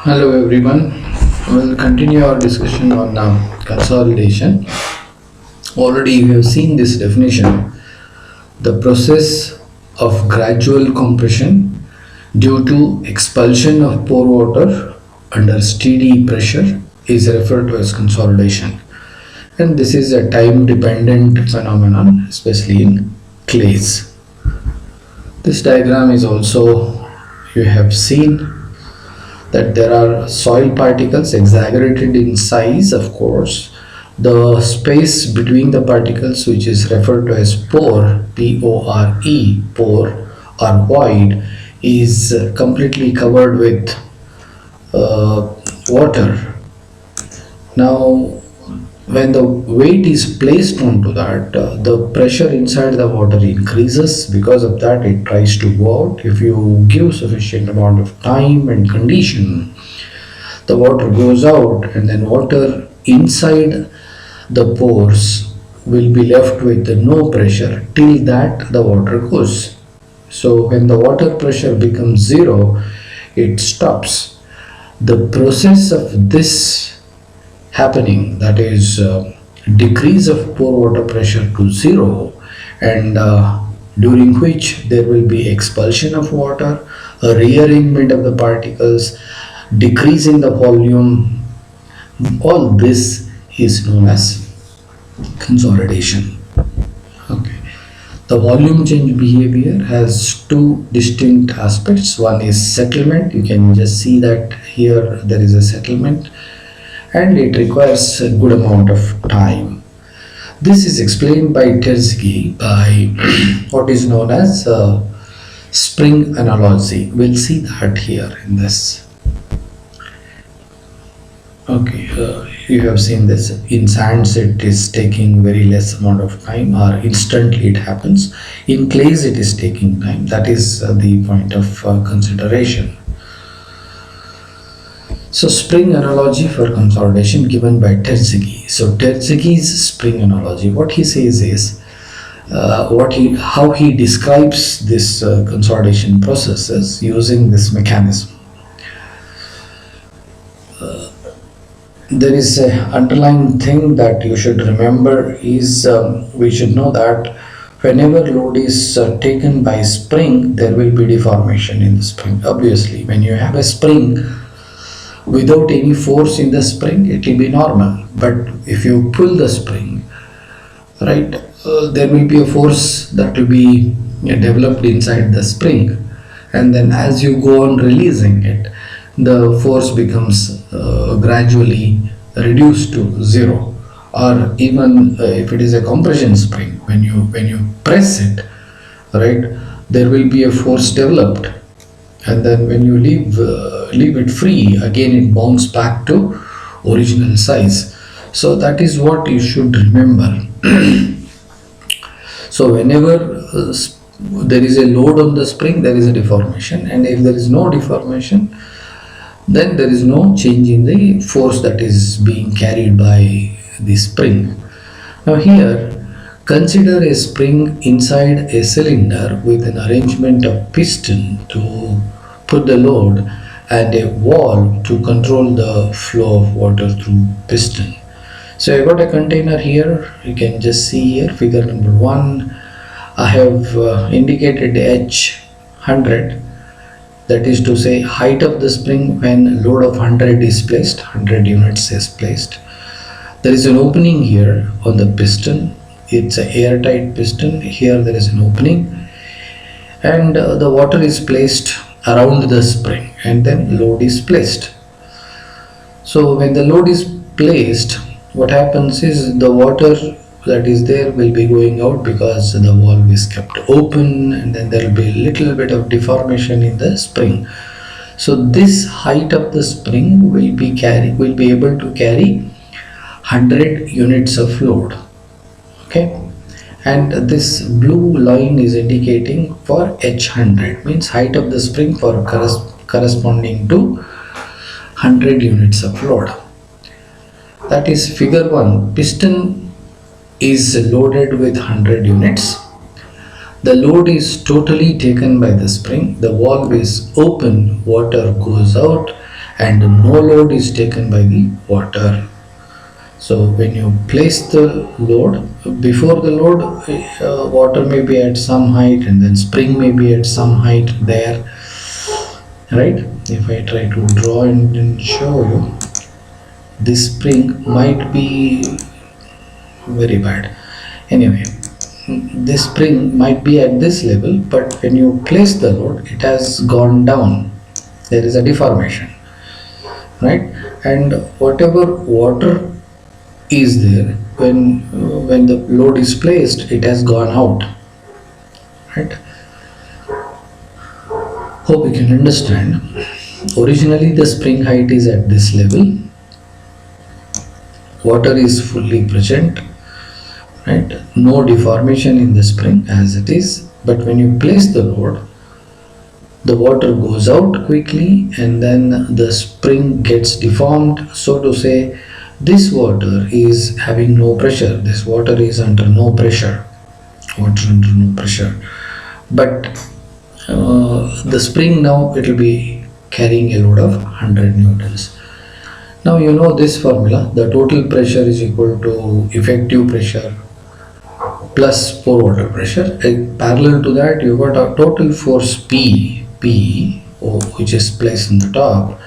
Hello everyone. We'll continue our discussion on consolidation. Already you have seen this definition. The process of gradual compression due to expulsion of pore water under steady pressure is referred to as consolidation. And this is a time dependent phenomenon, especially in clays. This diagram is also you have seen that there are soil particles exaggerated in size, of course. The space between the particles, which is referred to as pore, P-O-R-E, pore or void, is completely covered with water. Now, when the weight is placed onto that, the pressure inside the water increases. Because of that, it tries to go out. If you give sufficient amount of time and condition, the water goes out, and then water inside the pores will be left with no pressure till that the water goes. So when the water pressure becomes zero, it stops. The process of this happening, that is decrease of pore water pressure to zero, and during which there will be expulsion of water, a rearrangement of the particles, decrease in the volume. All this is known as consolidation. Okay. The volume change behavior has two distinct aspects. One is settlement. You can just see that here there is a settlement, and it requires a good amount of time. This is explained by Terzky by what is known as spring analogy. We'll see that here in this. Okay, you have seen this. In sands, it is taking very less amount of time, or instantly it happens. In clays, it is taking time. That is the point of consideration. So spring analogy for consolidation given by Terzky. So Terzky's spring analogy, what he says is, how he describes this consolidation processes using this mechanism. There is a underlying thing that you should remember is we should know that whenever load is taken by spring, there will be deformation in the spring. Obviously, when you have a spring without any force in the spring, it will be normal. But if you pull the spring, right, there will be a force that will be developed inside the spring, and then as you go on releasing it, the force becomes gradually reduced to zero. Or even if it is a compression spring, when you press it, right, there will be a force developed, and then when you leave it free, again it bounces back to original size. So that is what you should remember. So whenever there is a load on the spring, there is a deformation, and if there is no deformation, then there is no change in the force that is being carried by the spring. Now here, consider a spring inside a cylinder with an arrangement of piston to put the load and a valve to control the flow of water through piston. So I got a container here. You can just see here figure number 1. I have indicated H100, that is to say height of the spring when load of 100 is placed, 100 units is placed. There is an opening here on the piston. It's an airtight piston. Here there is an opening, and the water is placed around the spring, and then load is placed. So when the load is placed, what happens is the water that is there will be going out because the valve is kept open, and then there will be a little bit of deformation in the spring. So this height of the spring will be able to carry 100 units of load. Okay, and this blue line is indicating for H100, means height of the spring for corresponding to 100 units of load. That is figure 1. Piston is loaded with 100 units. The load is totally taken by the spring. The valve is open, water goes out, and no load is taken by the water. So when you place the load, before the load, water may be at some height and then spring may be at some height there, right? If I try to draw and show you, this spring might be very bad. Anyway, this spring might be at this level, but when you place the load, it has gone down. There is a deformation, right? And whatever water is there, when the load is placed, it has gone out, right? Hope you can understand. Originally the spring height is at this level, water is fully present, right? No deformation in the spring as it is, but when you place the load, the water goes out quickly and then the spring gets deformed. So to say, this water is having no pressure, this water is under no pressure, water under no pressure, but the spring now it will be carrying a load of 100 newtons. Now you know this formula, the total pressure is equal to effective pressure plus pore water pressure. Parallel to that, you got a total force P, which is placed in the top,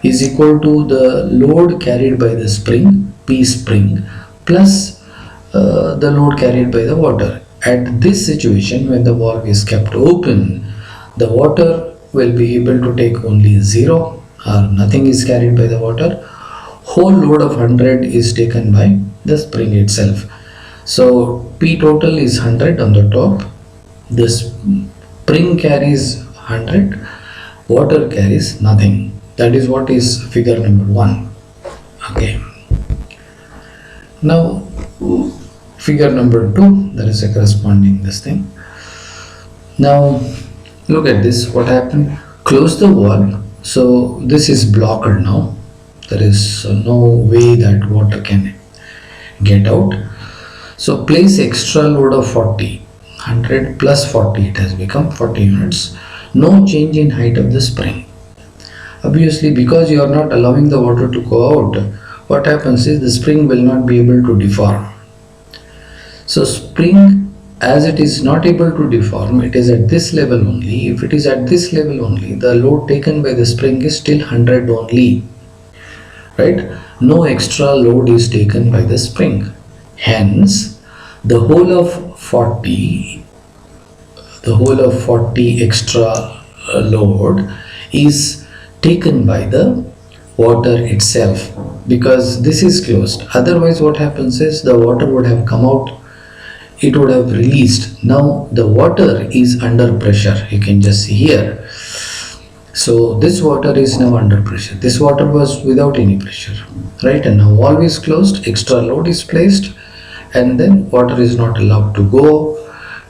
is equal to the load carried by the spring, P spring, plus the load carried by the water. At this situation, when the valve is kept open, the water will be able to take only 0 or nothing is carried by the water. Whole load of 100 is taken by the spring itself. So P total is 100 on the top, the spring carries 100, water carries nothing. That is what is figure number 1. Okay. Now figure number 2, there is a corresponding this thing. Now look at this, what happened. Close the valve. So this is blocked now. There is no way that water can get out. So place extra load of 40, 100 plus 40, it has become 40 units. No change in height of the spring. Obviously, because you are not allowing the water to go out, what happens is the spring will not be able to deform. So spring, as it is not able to deform, it is at this level only. If it is at this level only, the load taken by the spring is still 100 only, right? No extra load is taken by the spring. Hence, the whole of 40 extra load is taken by the water itself, because this is closed. Otherwise what happens is the water would have come out, it would have released. Now the water is under pressure, you can just see here. So this water is now under pressure. This water was without any pressure, right? And now valve is closed, extra load is placed, and then water is not allowed to go.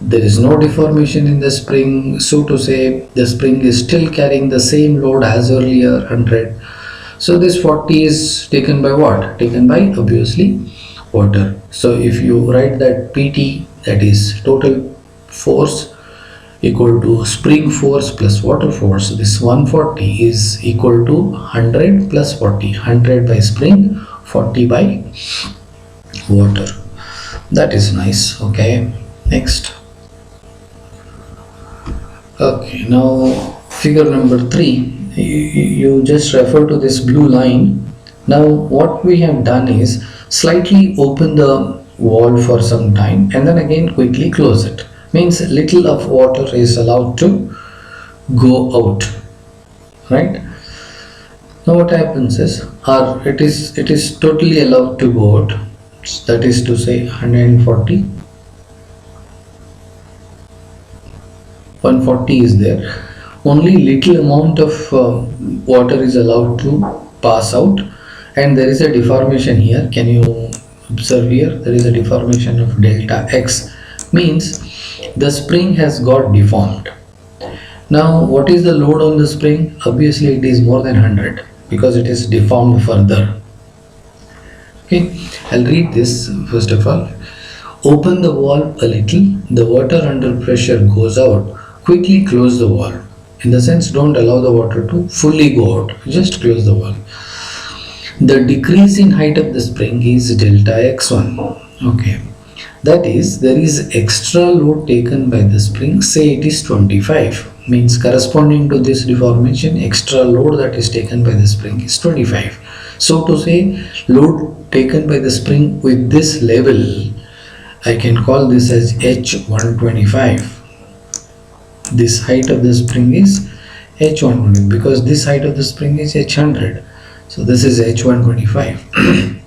There is no deformation in the spring. So to say, the spring is still carrying the same load as earlier, 100. So this 40 is taken by what? Taken by obviously water. So if you write that PT, that is total force, equal to spring force plus water force, this 140 is equal to 100 plus 40, 100 by spring, 40 by water. That is nice. Okay, next. Okay, now figure number 3, you just refer to this blue line. Now what we have done is slightly open the valve for some time and then again quickly close it. Means little of water is allowed to go out, right? Now what happens is, it is totally allowed to go out, that is to say 140, 140 is there. Only little amount of water is allowed to pass out, and there is a deformation here. Can you observe here? There is a deformation of delta x, means the spring has got deformed. Now what is the load on the spring? Obviously it is more than 100 because it is deformed further. Okay, I'll read this first of all. Open the valve a little, the water under pressure goes out, quickly close the valve. In the sense, don't allow the water to fully go out, just close the valve. The decrease in height of the spring is delta x1. Okay, that is, there is extra load taken by the spring, say it is 25, means corresponding to this deformation, extra load that is taken by the spring is 25. So to say, load taken by the spring with this level, I can call this as H125. This height of the spring is H125 because this height of the spring is H100. So this is H125.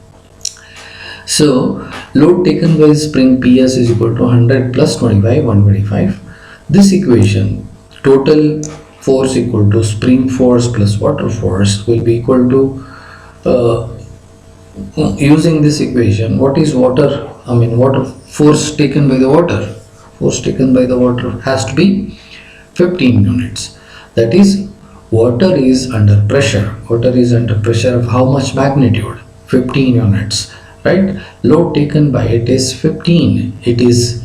So load taken by spring PS is equal to 100 plus 25, 125. This equation, total force equal to spring force plus water force, will be equal to, using this equation, what is water, water force taken by the water? Force taken by the water has to be 15 units. That is, water is under pressure. Water is under pressure of how much magnitude? 15 units. Right? Load taken by it is 15. It is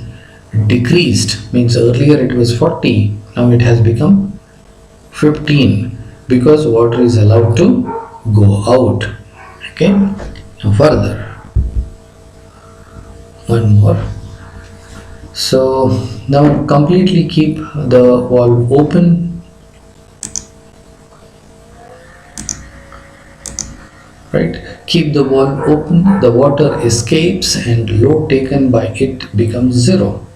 decreased, means earlier it was 40, now it has become 15 because water is allowed to go out. Okay, now further, one more. So now completely keep the valve open. Right, keep the valve open, the water escapes and load taken by it becomes zero,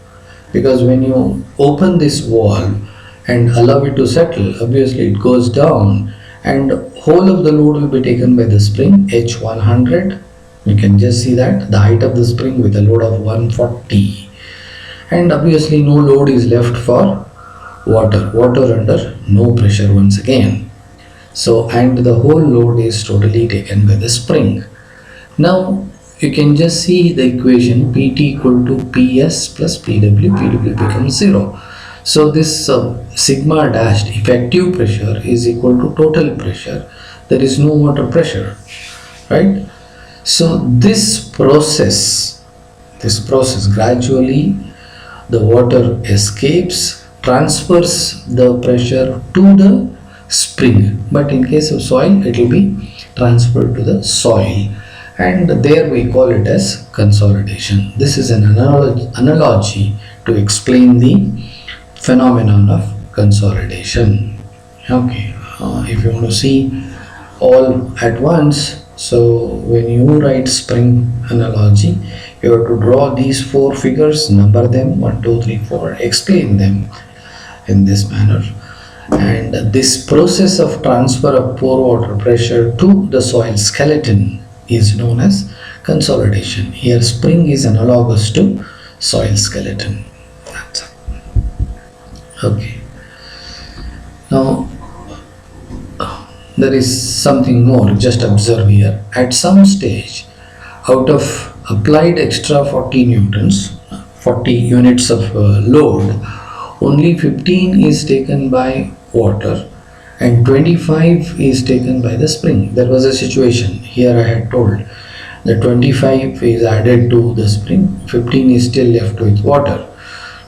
because when you open this valve and allow it to settle, obviously it goes down and whole of the load will be taken by the spring H100. You can just see that the height of the spring with a load of 140, and obviously no load is left for water under no pressure once again. So, and the whole load is totally taken by the spring. Now you can just see the equation PT equal to PS plus PW. PW becomes 0. So this sigma dashed effective pressure is equal to total pressure. There is no water pressure, right? So this process gradually the water escapes, transfers the pressure to the spring, but in case of soil it will be transferred to the soil, and there we call it as consolidation. This is an analogy to explain the phenomenon of consolidation. Okay, if you want to see all at once, so when you write spring analogy, you have to draw these 4 figures, number them 1, 2, 3, 4, explain them in this manner. And this process of transfer of pore water pressure to the soil skeleton is known as consolidation. Here spring is analogous to soil skeleton. That's it. Okay. Now there is something more, just observe here. At some stage, out of applied extra 40 newtons, 40 units of load, only 15 is taken by water and 25 is taken by the spring. There was a situation here I had told that 25 is added to the spring, 15 is still left with water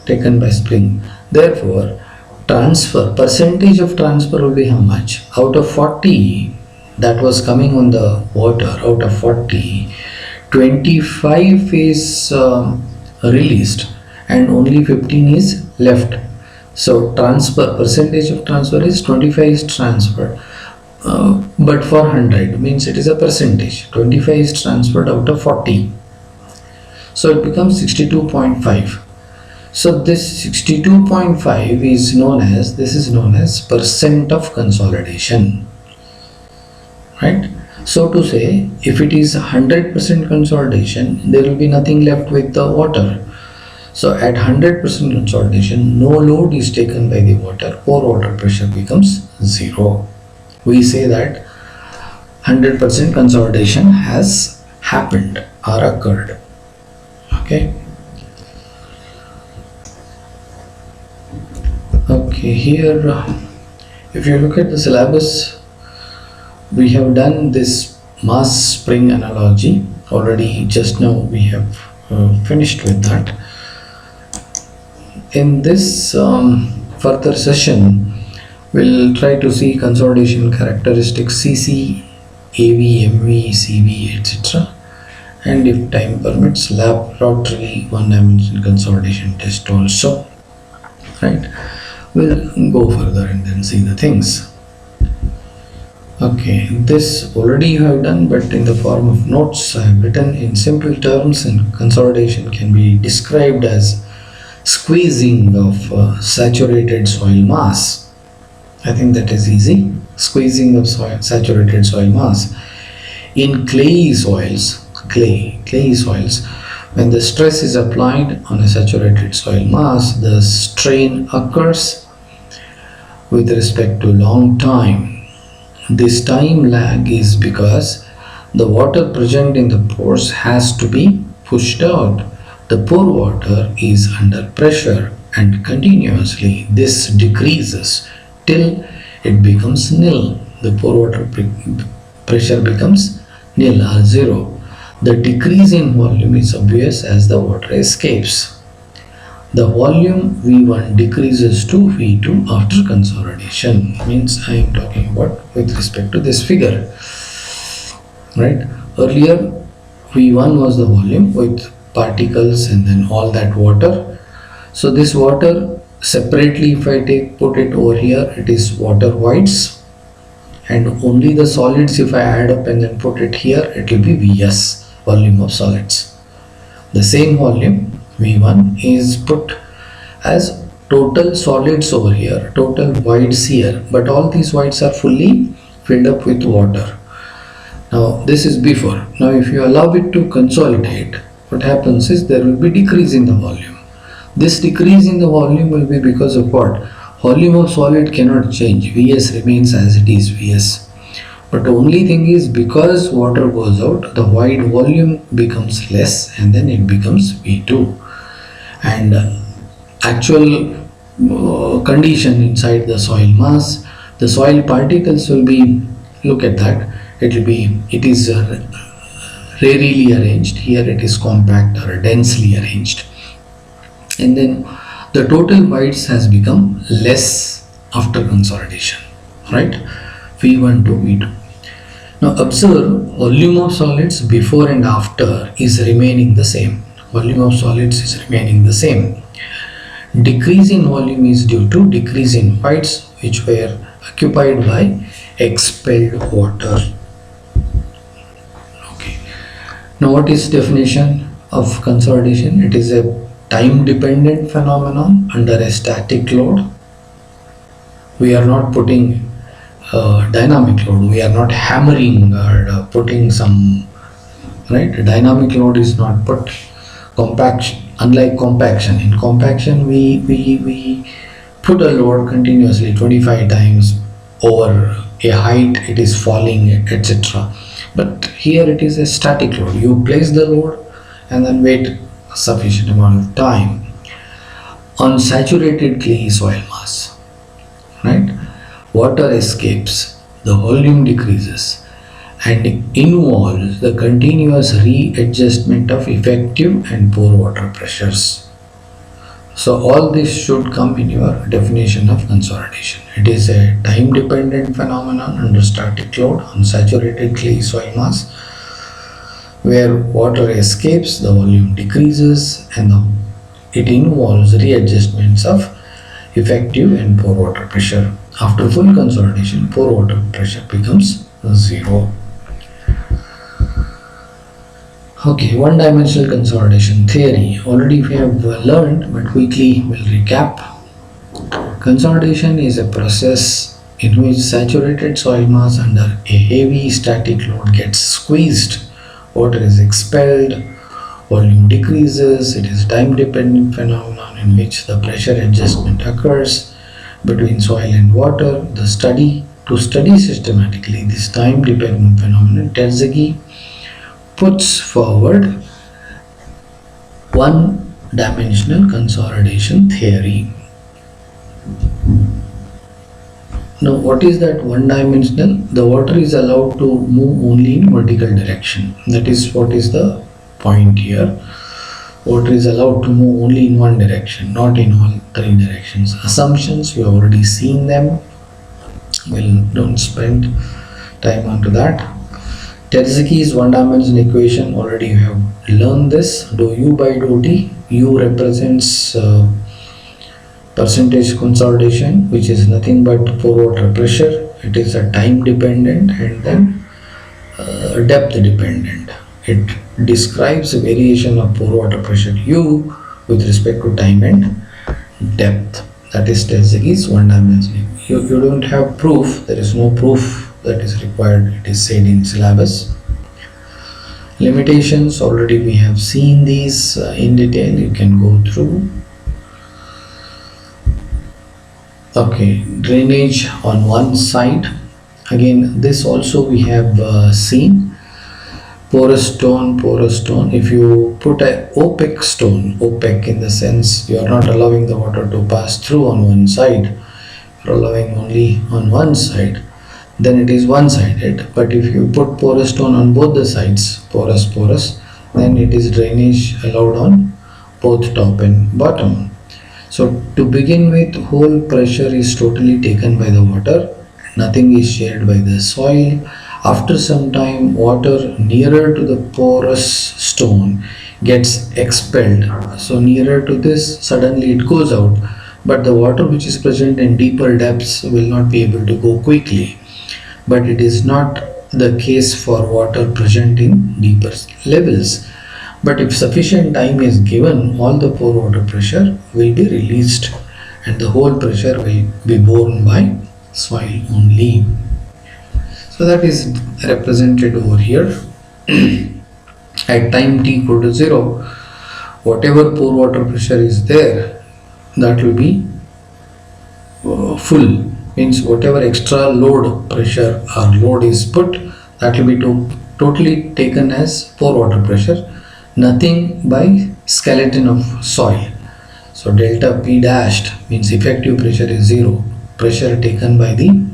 taken by spring. Therefore, percentage of transfer will be how much? Out of 40 that was coming on the water, out of 40, 25 is released and only 15 is left. So percentage of transfer is 25 is transferred, but for 100 means it is a percentage. 25 is transferred out of 40, so it becomes 62.5. So this 62.5 is known as percent of consolidation, right? So to say, if it is 100% consolidation, there will be nothing left with the water. So at 100% consolidation, no load is taken by the water, pore water pressure becomes 0. We say that 100% consolidation has happened or occurred. Okay. Okay, here if you look at the syllabus, we have done this mass spring analogy already. Just now we have finished with that. In this further session, We'll try to see consolidation characteristics CC, AV, MV, CV, etc. And if time permits, laboratory one-dimensional consolidation test also. Right? We'll go further and then see the things. Okay, this already you have done, but in the form of notes I have written in simple terms, and consolidation can be described as squeezing of saturated soil mass. I think that is easy. Squeezing of saturated soil mass in clayey soils, clayey soils. When the stress is applied on a saturated soil mass, the strain occurs with respect to long time. This time lag is because the water present in the pores has to be pushed out. The pore water is under pressure, and continuously this decreases till it becomes nil. The pore water pressure becomes nil or zero. The decrease in volume is obvious as the water escapes. The volume V1 decreases to V2 after consolidation. Means I am talking about with respect to this figure. Right? Earlier V1 was the volume with particles and then all that water. So this water separately, if I put it over here, it is water whites, and only the solids, if I add up and then put it here, it will be Vs, volume of solids. The same volume V1 is put as total solids over here, total whites here, but all these whites are fully filled up with water. Now this is before. Now if you allow it to consolidate, what happens is there will be decrease in the volume. This decrease in the volume will be because of what? Volume of solid cannot change. Vs remains as it is, Vs. But the only thing is, because water goes out, the white volume becomes less and then it becomes V2. And actual condition inside the soil mass, the soil particles will be, look at that, it is rarely arranged. Here it is compact or densely arranged. And then the total whites has become less after consolidation, right? V1 to V2. Now observe, volume of solids before and after is remaining the same. Volume of solids is remaining the same. Decrease in volume is due to decrease in whites which were occupied by expelled water. Okay. Now what is definition of consolidation? It is a time dependent phenomenon under a static load. We are not putting dynamic load, we are not hammering or putting some, right? Dynamic load is not put. Compaction, unlike compaction, in compaction we put a load continuously 25 times over a height, it is falling, etc. But here it is a static load. You place the load and then wait a sufficient amount of time. On saturated clay soil mass, right, water escapes, the volume decreases, and involves the continuous readjustment of effective and pore water pressures. So all this should come in your definition of consolidation. It is a time dependent phenomenon under static load on saturated clay soil mass, where water escapes, the volume decreases, and it involves readjustments of effective and pore water pressure. After full consolidation, pore water pressure becomes zero. Okay, one-dimensional consolidation theory. Already we have learned, but quickly we'll recap. Consolidation is a process in which saturated soil mass under a heavy static load gets squeezed. Water is expelled, volume decreases. It is time-dependent phenomenon in which the pressure adjustment occurs between soil and water. To study systematically this time-dependent phenomenon, Terzaghi puts forward one-dimensional consolidation theory. Now, what is that one-dimensional? The water is allowed to move only in vertical direction. That is what is the point here. Water is allowed to move only in one direction, not in all three directions. Assumptions, we have already seen them. We'll don't spend time onto that. Terzicki's one-dimensional equation, already you have learned this. Dou u by dou t. U represents percentage consolidation, which is nothing but pore water pressure. It is a time dependent and then depth dependent. It describes a variation of pore water pressure U with respect to time and depth. That is Terzicki's one dimensional. You don't have proof. There is no proof that is required. It is said in syllabus. Limitations, already we have seen these in detail. You can go through. Okay, drainage on one side. Again, this also we have seen. Porous stone, porous stone. If you put a opaque stone, opaque in the sense you are not allowing the water to pass through on one side, you are allowing only on one side, then it is one-sided. But if you put porous stone on both the sides, porous, then it is drainage allowed on both top and bottom. So to begin with, whole pressure is totally taken by the water, nothing is shared by the soil. After some time, water nearer to the porous stone gets expelled. So nearer to this, suddenly it goes out. But the water which is present in deeper depths will not be able to go quickly. But it is not the case for water present in deeper levels. But if sufficient time is given, all the pore water pressure will be released and the whole pressure will be borne by soil only. So that is represented over here. At time t equal to 0, whatever pore water pressure is there, that will be full. Means whatever extra load pressure or load is put, that will be totally taken as pore water pressure, nothing by skeleton of soil. So delta P dashed means effective pressure is 0. Pressure taken by the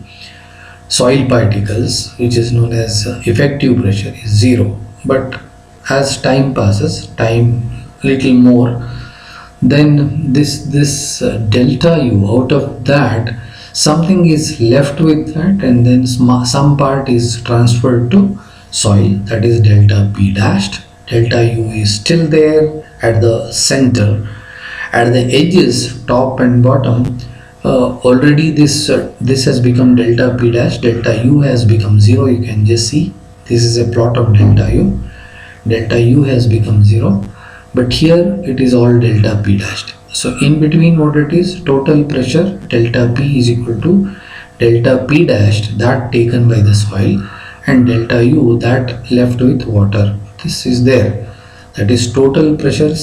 soil particles, which is known as effective pressure, is 0. But as time passes, time little more, then this delta U, out of that something is left with that, and then some part is transferred to soil, that is delta P dashed. Delta U is still there at the center. At the edges, top and bottom, already this has become delta P dash, delta U has become 0. You can just see this is a plot of delta U. Delta U has become 0, but here it is all delta P dashed. So in between, what it is, total pressure delta P is equal to delta P dashed, that taken by the soil, and delta U, that left with water. This is there. That is total pressure.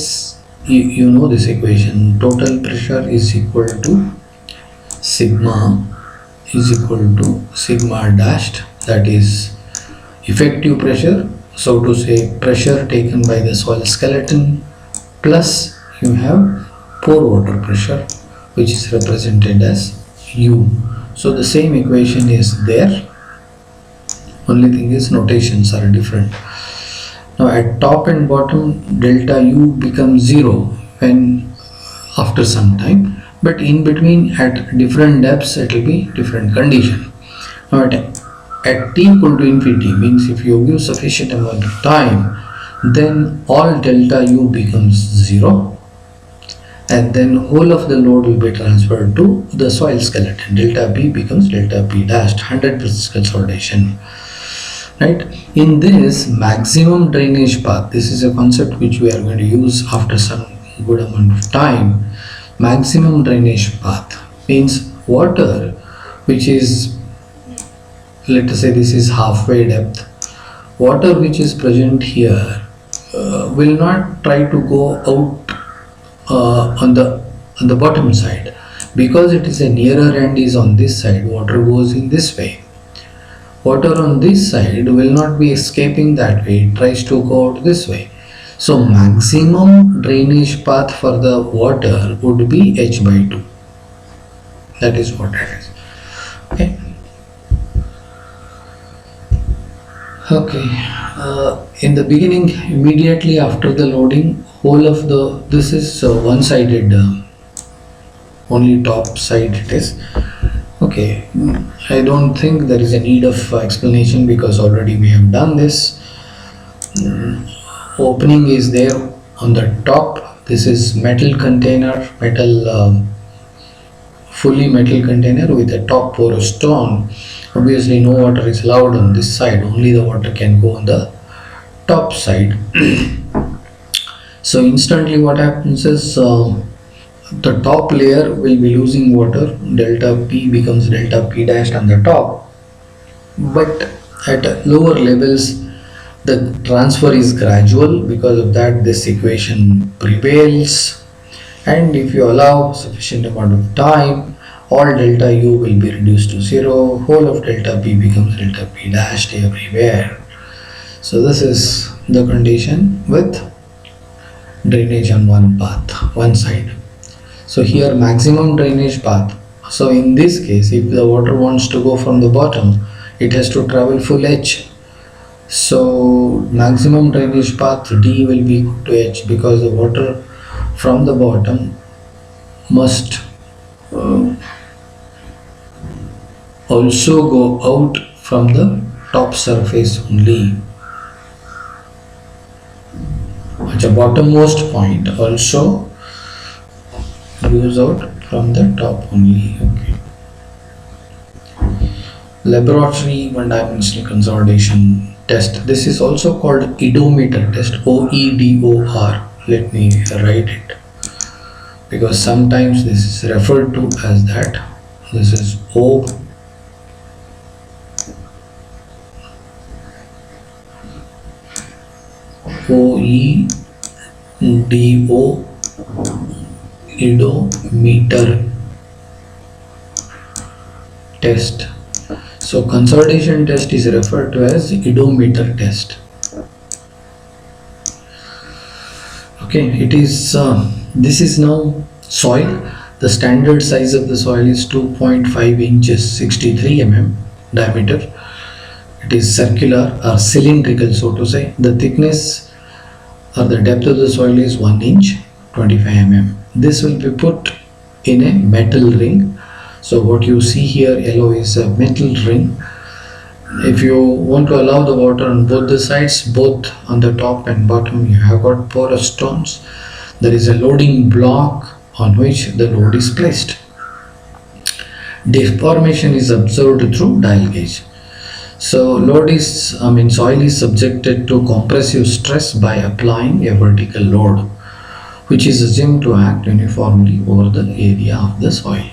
You know this equation. Total pressure is equal to sigma dashed, that is effective pressure. So to say, pressure taken by the soil skeleton plus you have pore water pressure, which is represented as U. So the same equation is there, only thing is notations are different. Now at top and bottom, delta U becomes 0 when after some time, but in between at different depths it will be different condition. Now at t equal to infinity, means if you give sufficient amount of time, then all delta U becomes 0, and then whole of the load will be transferred to the soil skeleton. Delta P becomes delta P dashed, 100% consolidation. Right? In this maximum drainage path, this is a concept which we are going to use after some good amount of time. Maximum drainage path means water which is, let us say this is halfway depth, water which is present here will not try to go out on the bottom side, because it is a nearer end is on this side, water goes in this way. Water on this side will not be escaping that way, it tries to go out this way. So maximum drainage path for the water would be h by 2. That is what it is. Okay. In the beginning, immediately after the loading, whole of this is one-sided, only top side it is. Okay. Okay, I don't think there is a need of explanation because already we have done this. Opening is there on the top. This is metal container, fully metal container with a top porous stone. Obviously, no water is allowed on this side, only the water can go on the top side. So, instantly, what happens is the top layer will be losing water, delta P becomes delta P dash on the top, but at lower levels the transfer is gradual. Because of that, this equation prevails, and if you allow sufficient amount of time, all delta U will be reduced to zero, whole of delta P becomes delta P dashed everywhere. So this is the condition with drainage on one path, one side. So here maximum drainage path. So in this case, if the water wants to go from the bottom, it has to travel full H. So maximum drainage path D will be equal to H, because the water from the bottom must uh, also go out from the top surface only. At the bottommost point also goes out from the top only. Okay. Laboratory one dimensional consolidation test. This is also called oedometer test, OEDOR. Let me write it because sometimes this is referred to as that. This is OEDO, oedometer test. So consolidation test is referred to as oedometer test. Okay, it is this is now soil. The standard size of the soil is 2.5 inches, 63 mm diameter. It is circular or cylindrical, so to say. The thickness or the depth of the soil is 1 inch, 25 mm. This will be put in a metal ring. So what you see here yellow is a metal ring. If you want to allow the water on both the sides, both on the top and bottom, you have got porous stones. There is a loading block on which the load is placed. Deformation is observed through dial gauge. So soil is subjected to compressive stress by applying a vertical load, which is assumed to act uniformly over the area of the soil.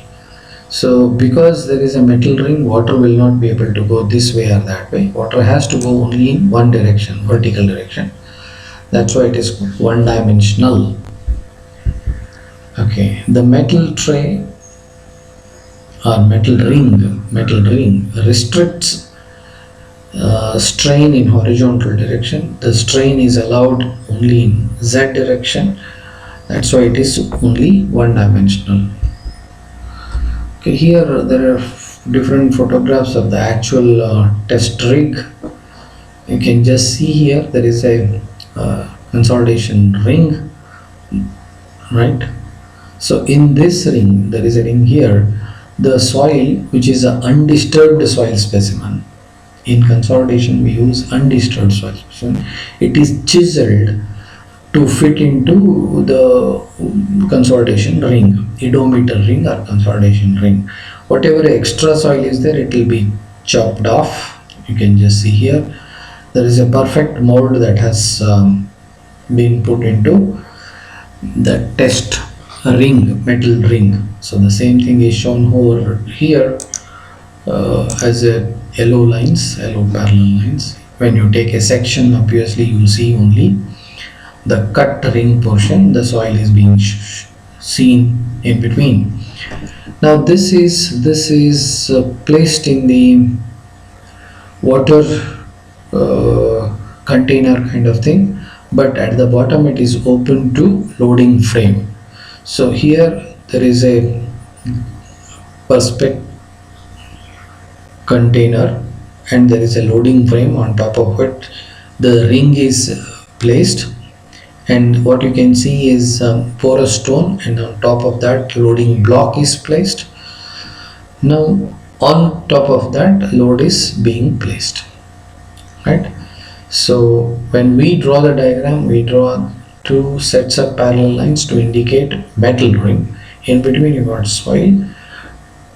So because there is a metal ring, water will not be able to go this way or that way. Water has to go only in one direction, vertical direction. That's why it is one dimensional. Okay, the metal tray or metal ring restricts strain in horizontal direction. The strain is allowed only in Z direction. That's why it is only one dimensional. Okay, here there are different photographs of the actual test rig. You can just see here there is a consolidation ring, right? So in this ring, there is a ring here. The soil, which is an undisturbed soil specimen. In consolidation, we use undisturbed soil specimen. It is chiseled to fit into the consolidation ring, oedometer ring or consolidation ring. Whatever extra soil is there, it will be chopped off. You can just see here there is a perfect mold that has been put into the test ring, metal ring. So the same thing is shown over here as a yellow parallel lines. When you take a section, obviously you see only the cut ring portion. The soil is being seen in between. Now this is placed in the water container kind of thing, but at the bottom it is open to loading frame. So here there is a perspex container and there is a loading frame on top of it. The ring is placed, and what you can see is porous stone, and on top of that loading block is placed. Now On top of that, load is being placed, right? So when we draw the diagram, we draw two sets of parallel lines to indicate metal ring. In between you got soil,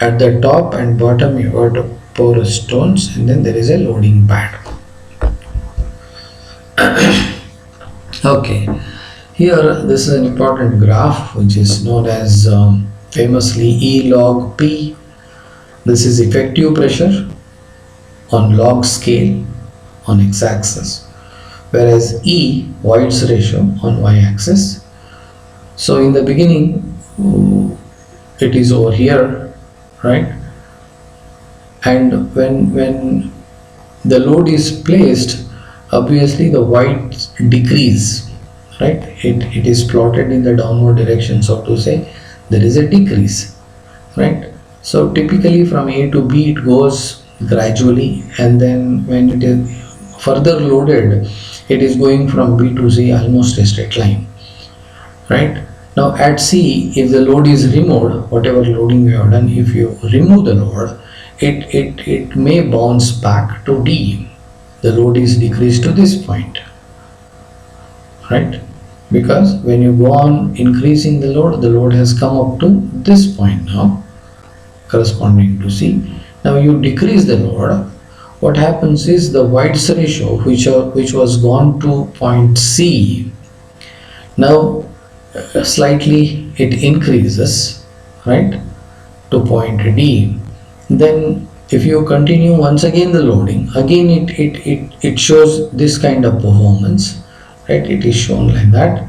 at the top and bottom you got porous stones, and then there is a loading pad. Okay, here this is an important graph which is known as famously E log P. This is effective pressure on log scale on x-axis, whereas E Void's ratio on y-axis. So in the beginning it is over here, right? And when the load is placed, obviously the void decrease, right? It is plotted in the downward direction, so to say there is a decrease, right? So typically from A to B it goes gradually, and then when it is further loaded, it is going from B to C almost a straight line, right? Now at C, if the load is removed, whatever loading you have done, if you remove the load, it may bounce back to D. The load is decreased to this point, right? Because when you go on increasing the load has come up to this point now, corresponding to C. Now you decrease the load, what happens is the Void's ratio, which was gone to point C, now slightly it increases, right, to point D. Then if you continue once again the loading, again it shows this kind of performance, right? It is shown like that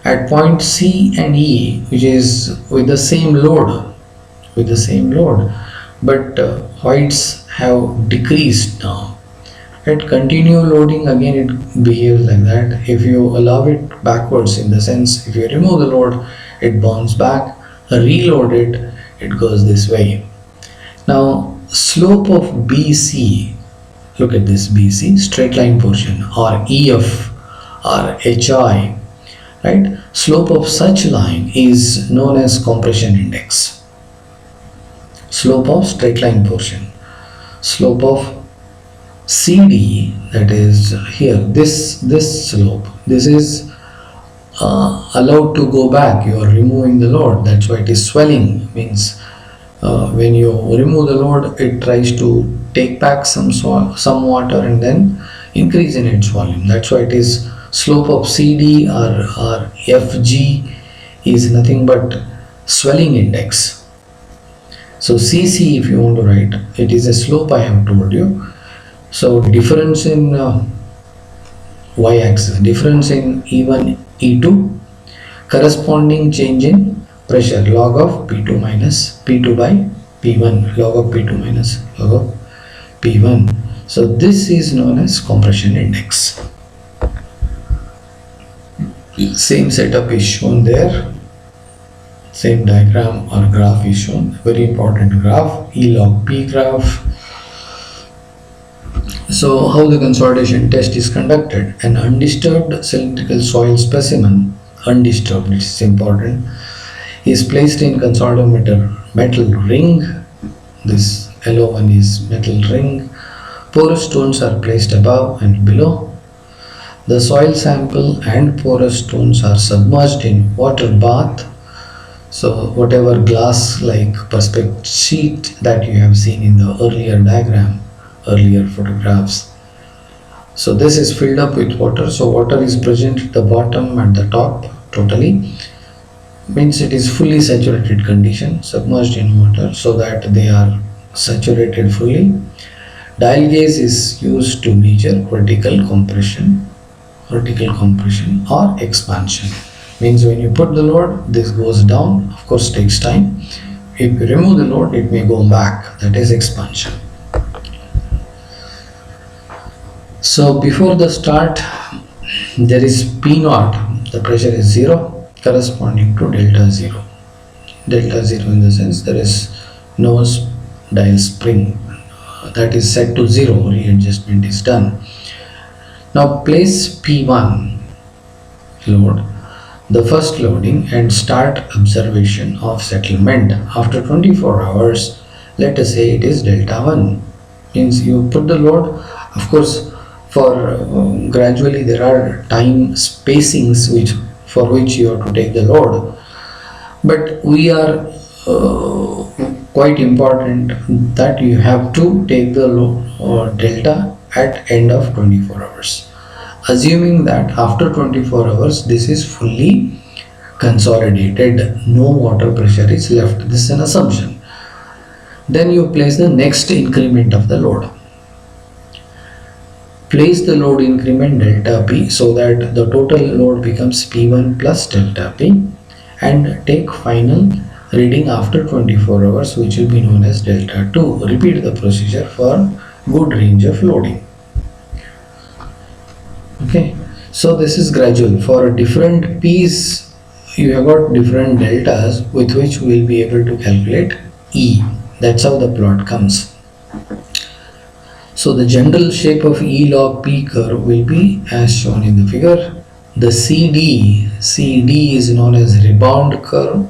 at point C and E, which is with the same load, but voids have decreased now. At continue loading, again it behaves like that. If you allow it backwards, in the sense if you remove the load, it bounces back, reload it, it goes this way. Now slope of BC, look at this BC, straight line portion, or EF or HI, right? Slope of such line is known as compression index. Slope of straight line portion. Slope of CD, that is here, this slope, this is allowed to go back. You are removing the load, that's why it is swelling. Means when you remove the load, it tries to take back some water and then increase in its volume. That's why it is slope of CD or FG is nothing but swelling index. So CC, if you want to write, it is a slope I have told you. So difference in y-axis, difference in E1, E2, corresponding change in pressure, log of P2 minus P2 by P1, log of P2 minus log of P1. So this is known as compression index. Same setup is shown there, same diagram or graph is shown, very important graph, E log P graph. So how the consolidation test is conducted: an undisturbed cylindrical soil specimen, undisturbed, it is important, is placed in consolidometer metal ring. This yellow one is metal ring. Porous stones are placed above and below. The soil sample and porous stones are submerged in water bath. So whatever glass like perspective sheet that you have seen in the earlier diagram, earlier photographs, so this is filled up with water. So water is present at the bottom and the top totally, means it is fully saturated condition, submerged in water, so that they are saturated fully. Dial gauge is used to measure vertical compression or expansion. Means when you put the load, this goes down, of course takes time. If you remove the load, it may go back, that is expansion. So before the start, there is P naught, the pressure is 0, corresponding to delta 0. Delta 0 in the sense there is no dial spring, that is set to 0, readjustment is done. Now place P1 load, the first loading, and start observation of settlement. After 24 hours, Let us say it is delta 1. Means you put the load, of course, for gradually there are time spacings for which you have to take the load, but we are quite important that you have to take the load delta at end of 24 hours, assuming that after 24 hours this is fully consolidated, no water pressure is left. This is an assumption. Then you place the next increment of the load. Place the load increment delta P so that the total load becomes P1 plus delta P, and take final reading after 24 hours, which will be known as delta 2. Repeat the procedure for good range of loading. Okay, so this is gradual. For different P's, you have got different deltas with which we will be able to calculate E. That's how the plot comes. So the general shape of E log P curve will be as shown in the figure. The CD is known as rebound curve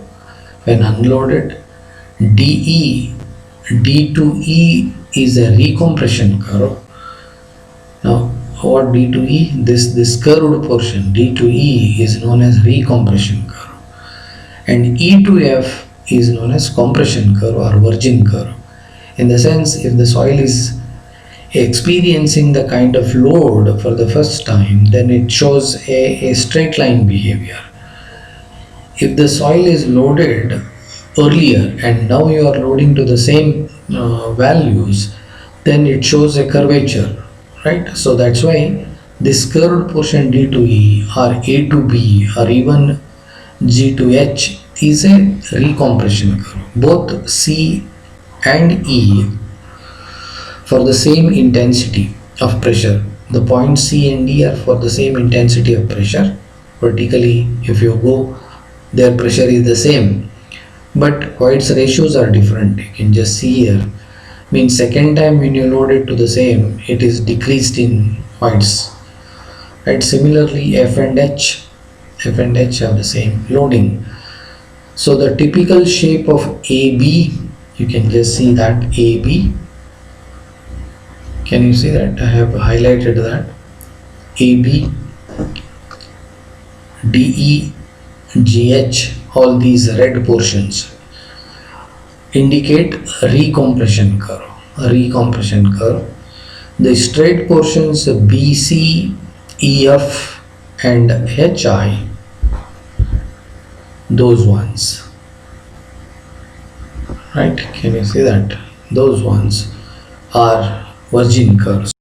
when unloaded. DE, D2E is a recompression curve. Now what D2E? This curved portion D2E is known as recompression curve, and E2F is known as compression curve or virgin curve. In the sense, if the soil is experiencing the kind of load for the first time, then it shows a straight line behavior. If the soil is loaded earlier and now you are loading to the same values, then it shows a curvature, right? So that's why this curved portion D to E or A to B or even G to H is a recompression curve. Both C and E for the same intensity of pressure. The points C and D are for the same intensity of pressure. Vertically, if you go, their pressure is the same, but White's ratios are different. You can just see here. Means second time when you load it to the same, it is decreased in White's. Right. Similarly, F and H have the same loading. So the typical shape of AB, you can just see that AB. Can you see that? I have highlighted that. AB, DE, GH, all these red portions indicate recompression curve. The straight portions BC, EF and HI, those ones, right? Can you see that? Those ones are virgin curves.